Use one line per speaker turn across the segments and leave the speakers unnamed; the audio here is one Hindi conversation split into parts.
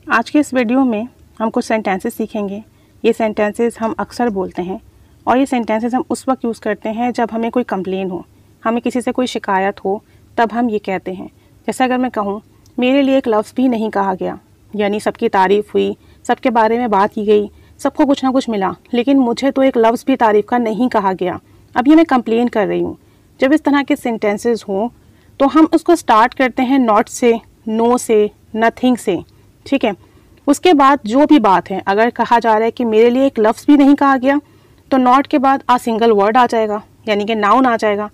आज के इस वीडियो में हम कुछ सेंटेंसेस सीखेंगे। ये सेंटेंसेस हम अक्सर बोलते हैं और ये सेंटेंसेस हम उस वक्त यूज़ करते हैं जब हमें कोई कंप्लेन हो, हमें किसी से कोई शिकायत हो, तब हम ये कहते हैं। जैसे अगर मैं कहूँ मेरे लिए एक लफ्ज़ भी नहीं कहा गया, यानी सबकी तारीफ़ हुई, सबके बारे में बात की गई, सबको कुछ ना कुछ मिला, लेकिन मुझे तो एक लफ्ज़ भी तारीफ़ का नहीं कहा गया। अब ये मैं कंप्लेन कर रही हूँ। जब इस तरह के सेंटेंसेस हों तो हम उसको स्टार्ट करते हैं नॉट से, नो से, नथिंग से, ठीक है। उसके बाद जो भी बात है, अगर कहा जा रहा है कि मेरे लिए एक लफ्ज़ भी नहीं कहा गया, तो नॉट के बाद आ सिंगल वर्ड आ जाएगा, यानी कि नाउन आ जाएगा।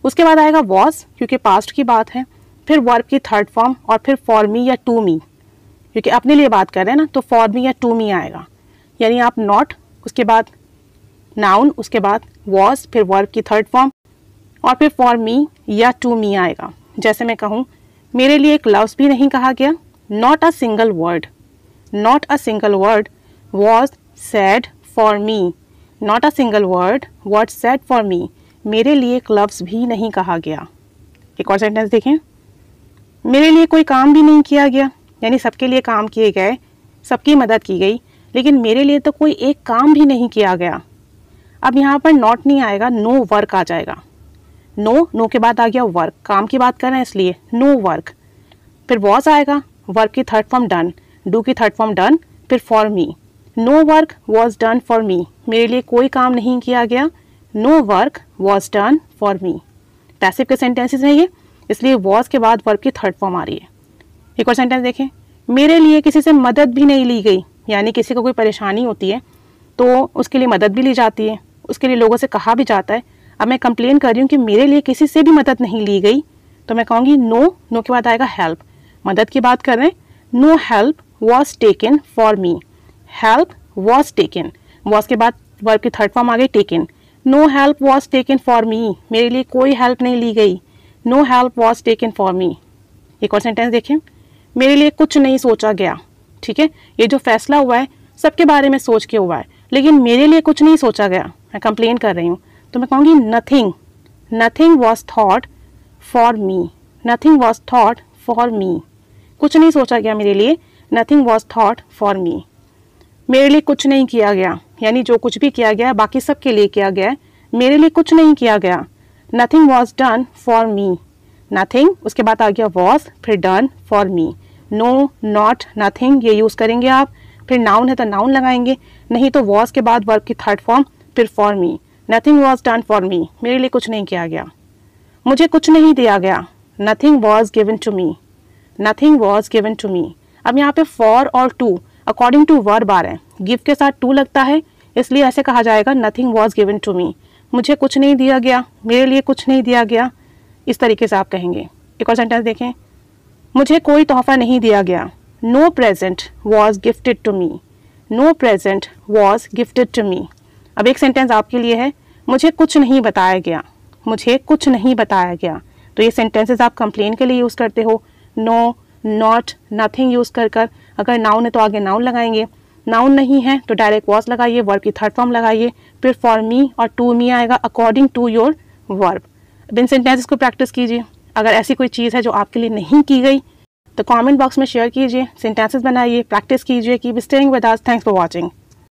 उसके बाद आएगा वॉज, क्योंकि पास्ट की बात है, फिर वर्ब की थर्ड फॉर्म, और फिर फॉर मी या टू मी, क्योंकि अपने लिए बात कर रहे हैं ना, तो फॉर मी या टू मी आएगा। यानी आप नॉट, उसके बाद नाउन, उसके बाद वॉज, फिर वर्ब की थर्ड फॉर्म, और फिर फॉर मी या टू मी आएगा। जैसे मैं कहूँ मेरे लिए एक लफ्ज़ भी नहीं कहा गया, not a single word, not a single word was said for me, not a single word was said for me, मेरे लिए एक लफ्ज़ भी नहीं कहा गया। एक और सेंटेंस देखें, मेरे लिए कोई काम भी नहीं किया गया, यानी सबके लिए काम किए गए, सबकी मदद की गई, लेकिन मेरे लिए तो कोई एक काम भी नहीं किया गया। अब यहाँ पर नॉट नहीं आएगा, नो वर्क आ जाएगा। नो के बाद आ गया वर्क, काम की बात कर रहे हैं इसलिए नो वर्क। फिर वॉज आएगा, वर्क की थर्ड फॉर्म डन, डू की थर्ड फॉर्म डन, फिर for me, no work was done for me, मेरे लिए कोई काम नहीं किया गया, no work was done for me. Passive के सेंटेंसेस हैं ये, इसलिए वॉज के बाद वर्ब की थर्ड फॉर्म आ रही है। एक और सेंटेंस देखें, मेरे लिए किसी से मदद भी नहीं ली गई, यानी किसी को कोई परेशानी होती है तो उसके लिए मदद भी ली जाती है, उसके लिए लोगों से कहा भी जाता है। अब मैं कंप्लेन कर रही हूँ कि मेरे लिए किसी से भी मदद नहीं ली गई, तो मैं कहूँगी नो के बाद आएगा हेल्प, मदद की बात कर रहे हैं, no help was taken for me, help was taken, was के बाद वर्ब की थर्ड फॉर्म आ गई taken, no help was taken for me, मेरे लिए कोई हेल्प नहीं ली गई, no help was taken for me. एक और सेंटेंस देखें, मेरे लिए कुछ नहीं सोचा गया, ठीक है, ये जो फैसला हुआ है सबके बारे में सोच के हुआ है, लेकिन मेरे लिए कुछ नहीं सोचा गया, मैं कंप्लेन कर रही हूँ, तो मैं कहूँगी nothing was thought for me, nothing was thought for me, कुछ नहीं सोचा गया मेरे लिए, nothing was thought for me. मेरे लिए कुछ नहीं किया गया, यानी जो कुछ भी किया गया बाकी सबके लिए किया गया है, मेरे लिए कुछ नहीं किया गया, nothing was done for me, nothing उसके बाद आ गया वॉज, फिर done for me, no not nothing ये यूज़ करेंगे आप, फिर नाउन है तो नाउन लगाएंगे, नहीं तो वॉज के बाद वर्ब की थर्ड फॉर्म, फिर for me, nothing was done for me, मेरे लिए कुछ नहीं किया गया, मुझे कुछ नहीं दिया गया, nothing was given to me, nothing was given to me. अब यहाँ पे फॉर और टू अकॉर्डिंग टू वर्ब आ रहे हैं, गिव के साथ टू लगता है, इसलिए ऐसे कहा जाएगा nothing was given to me, मुझे कुछ नहीं दिया गया, मेरे लिए कुछ नहीं दिया गया, इस तरीके से आप कहेंगे। एक और सेंटेंस देखें, मुझे कोई तोहफा नहीं दिया गया, no present was gifted to me, no present was gifted to me. अब एक सेंटेंस आपके लिए है, मुझे कुछ नहीं बताया गया, मुझे कुछ नहीं बताया गया, तो ये सेंटेंसेस आप कंप्लेन के लिए यूज़ करते हो, नो नॉट नथिंग यूज़ कर अगर नाउन है तो आगे नाउन लगाएंगे, नाउन नहीं है तो डायरेक्ट वॉज लगाइए, वर्ब की थर्ड फॉर्म लगाइए, फिर फॉर मी और टू मी आएगा अकॉर्डिंग टू योर वर्ब। अब इन सेंटेंसेस को प्रैक्टिस कीजिए। अगर ऐसी कोई चीज़ है जो आपके लिए नहीं की गई तो कमेंट बॉक्स में शेयर कीजिए, सेंटेंसेस बनाइए, प्रैक्टिस कीजिए। Keep staying with us, thanks for watching.